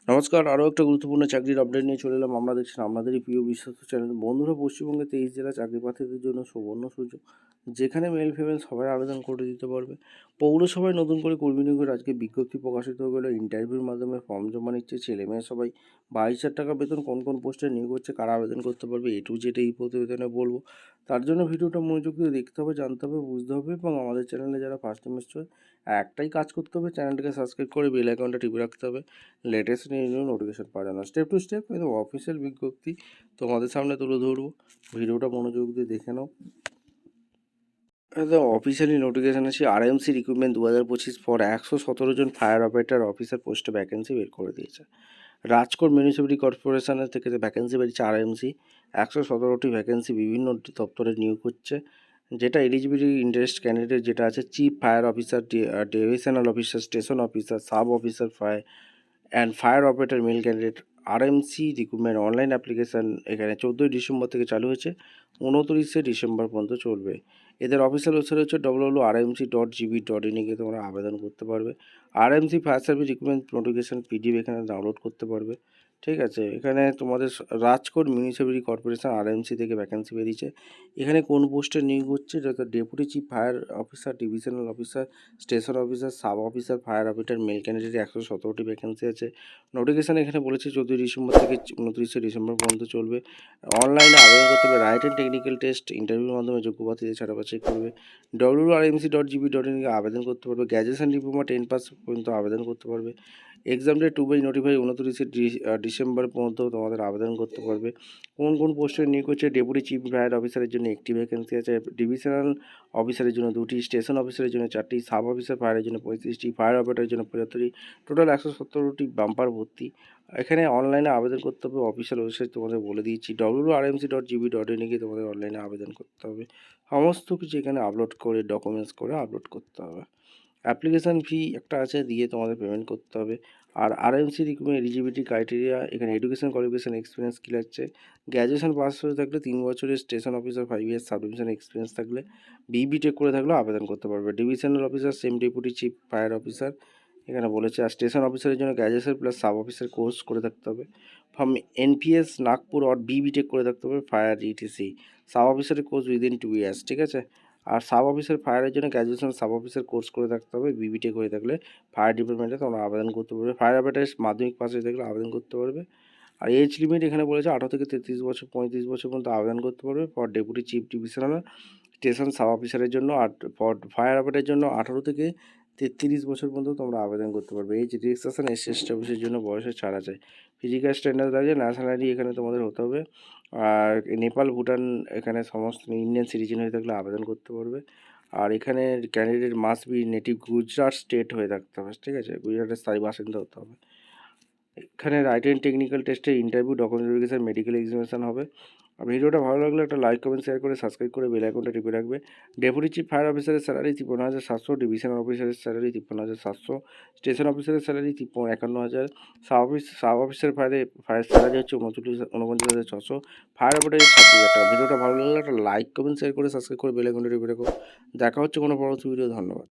নমস্কার, আরও একটা গুরুত্বপূর্ণ চাকরির আপডেট নিয়ে চলে এলাম। আমরা দেখছেন আপনাদেরই প্রিয় বিশ্বস্ত চ্যানেল। বন্ধুরা, পশ্চিমবঙ্গে 23 জেলা চাকরি প্রার্থীদের জন্য সুবর্ণ সুযোগ, যেখানে মেল ফিমেল সবাই আবেদন করে দিতে পারবে। পৌরসভায় নতুন করে কর্মী নিয়োগের আজকে বিজ্ঞপ্তি প্রকাশিত হয়ে গেল। ইন্টারভিউর মাধ্যমে ফর্ম জমা নিচ্ছে ছেলে মেয়ে সবাই। 22,000 টাকা বেতন, কোন কোন পোস্টে নিয়োগ হচ্ছে, কারা আবেদন করতে পারবে, এ টু জেড এই প্রতিবেদনে বলবো। তার জন্য ভিডিওটা মনোযোগ দিয়ে দেখতে হবে, জানতে হবে, বুঝতে হবে। এবং আমাদের চ্যানেলে যারা ফার্স্ট টাইম এসছে, একটাই কাজ করতে হবে, চ্যানেলটাকে সাবস্ক্রাইব করে বেল আইকনটা টিপে রাখতে হবে লেটেস্ট নিউ নোটিফিকেশন পাওয়ার জন্য। স্টেপ টু স্টেপ একদম অফিসিয়াল বিজ্ঞপ্তি তোমাদের সামনে তুলে ধরবো। ভিডিওটা মনোযোগ দিয়ে দেখে নাও। একদম অফিসিয়ালি নোটিফিকেশান আছে। আরএমসি রিক্রুটমেন্ট 2025 ফর 117 জন ফায়ার অপারেটর অফিসার পোস্টে ভ্যাকেন্সি বের করে দিয়েছে। রাজকোট মিউনিসিপ্যালিটি কর্পোরেশনের থেকে ভ্যাকেন্সি বেরিয়েছে আরএমসি 117টি ভ্যাকেন্সি বিভিন্ন দপ্তরে নিয়োগ হচ্ছে। যেটা এলিজিবিলিটি ইন্টারেস্ট ক্যান্ডিডেট যেটা আছে chief fire officer, divisional officer, station officer, sub officer fire and fire operator male candidate. RMC recruitment online application এখানে 14ই ডিসেম্বর থেকে চালু হয়েছে, 29শে ডিসেম্বর পর্যন্ত চলবে। এদের অফিসিয়াল ওয়েবসাইট হচ্ছে www.rmc.gb.in গিয়ে তোমরা আবেদন করতে পারবে। RMC fire service recruitment notification PDF এখানে ডাউনলোড করতে পারবে। ঠিক আছে, এখানে তোমাদের রাজকোট মিউনিসিপ্যালিটি কর্পোরেশন আরএমসি থেকে ভ্যাকেন্সি বেরিয়েছে। এখানে কোন পোস্টে নিয়োগ হচ্ছে, যেটা deputy chief fire officer, divisional officer, station officer, sub officer, fire operator male candidate 117টি ভ্যাকেন্সি আছে। নোটিফিকেশান এখানে বলেছে 14 ডিসেম্বর থেকে 29শে ডিসেম্বর পর্যন্ত চলবে। অনলাইনে আবেদন করতে হবে। রাইট অ্যান্ড টেকনিক্যাল টেস্ট ইন্টারভিউর মাধ্যমে যোগ্য প্রার্থীদের ছাড়া বাছাই করবে। www.rmc.gb.in আবেদন করতে পারবে। গ্র্যাজুয়েশন ডিপ্লোমা 10 পাস পর্যন্ত আবেদন করতে পারবে। এক্সাম ডেট 2 বাই নোটিফাই 29শে ডিসেম্বর পর্যন্ত তোমাদের আবেদন করতে পারবে। কোন কোন পোস্টে নিয়োগ হচ্ছে, ডেপুটি চিফ ফায়ার অফিসারের জন্য 1টি ভ্যাকেন্সি আছে, ডিভিশনাল অফিসারের জন্য 2টি, স্টেশন অফিসারের জন্য 4টি, সাব অফিসার ফায়ারের জন্য 35টি, ফায়ার অপারেটরের জন্য 75টি, টোটাল 117টি বাম্পার ভর্তি। এখানে অনলাইনে আবেদন করতে হবে। অফিসিয়াল ওয়েবসাইট তোমাদের বলে দিয়েছি, www.rmc.gb.in গিয়ে তোমাদের অনলাইনে আবেদন করতে হবে। সমস্ত কিছু এখানে আপলোড করে ডকুমেন্টস করে আপলোড করতে হবে। অ্যাপ্লিকেশান ফি একটা আছে, দিয়ে তোমাদের পেমেন্ট করতে হবে। আর আরএমসি রিক্রুটমেন্ট এলিজিবিলিটি ক্রাইটেরিয়া, এখানে এডুকেশন কোয়ালিফিকেশান এক্সপিরিয়েন্স কী লাগছে, গ্র্যাজুয়েশন পাস হয়ে থাকলে 3 বছরের, station officer 5 years sub division experience থাকলে, বিটেক করে থাকলেও আবেদন করতে পারবে। Divisional officer same deputy chief fire officer এখানে বলেছে। আর স্টেশন অফিসারের জন্য graduation plus sub officer course করে থাকতে হবে। From NPS Nagpur or B Tech করে থাকতে হবে ফায়ার ইটিসি। সাব অফিসারের কোর্স উইদিন 2 ইয়ার্স। ঠিক আছে। আর সাব অফিসার ফায়ারের জন্য গ্র্যাজুয়েশন সাব অফিসার কোর্স করে থাকতে হবে। বিবিটেক হয়ে থাকলে ফায়ার ডিপার্টমেন্টে তোমরা আবেদন করতে পারবে। ফায়ার অপারেটর মাধ্যমিক পাস হয়ে থাকলে আবেদন করতে পারবে। আর এজ লিমিট এখানে বলেছে 18 থেকে 33 বছর, 35 বছর পর্যন্ত আবেদন করতে পারবে। For deputy chief divisional station sub অফিসারের জন্য, আর ফর ফায়ার অপারেটরের জন্য 18 থেকে 33 বছর পর্যন্ত তোমরা আবেদন করতে পারবে। এই যে রেজিস্ট্রেশন এসএসটি অফিসের জন্য বয়সে ছাড় আছে। ফিজিক্যাল স্ট্যান্ডার্ড আছে, ন্যাশনালিটি এখানে তোমাদের হতে হবে। আর নেপাল, ভুটান এখানে সমস্ত ইন্ডিয়ান সিটিজেন হয়ে থাকলে আবেদন করতে পারবে। আর এখানে candidate must be native Gujarat state হয়ে থাকতে হবে। ঠিক আছে, গুজরাটের স্থায়ী বাসিন্দা হতে হবে। এখানে রাইট অ্যান্ড টেকনিক্যাল টেস্টে interview, document verification, medical examination হবে। আর ভিডিওটা ভালো লাগলে একটা লাইক, কমেন্ট, শেয়ার করে সাবস্ক্রাইব করে বেল আইকনটা টিপে রাখবে। ডেপুটি চিফ ফায়ার অফিসারের স্যালারি 53,700, ডিভিশনাল অফিসারের স্যালারি 53,700, স্টেশন অফিসারের salary 51,000, sub officer fire salary হচ্ছে 49,600, ফায়ার অপারেটর 26,000 টাকা। ভিডিওটা ভালো লাগলে একটা লাইক, কমেন্ট, শেয়ার করে সাবস্ক্রাইব করে বেল আইকনটা টিপে রাখো। দেখা হচ্ছে কোনো পরবর্তী ভিডিও। ধন্যবাদ।